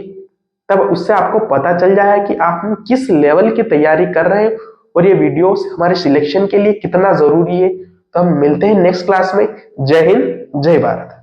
तब उससे आपको पता चल जाए कि आप किस लेवल की तैयारी कर रहे हैं और ये वीडियो हमारे सिलेक्शन के लिए कितना जरूरी है। तो हम मिलते हैं नेक्स्ट क्लास में। जय हिंद, जय भारत।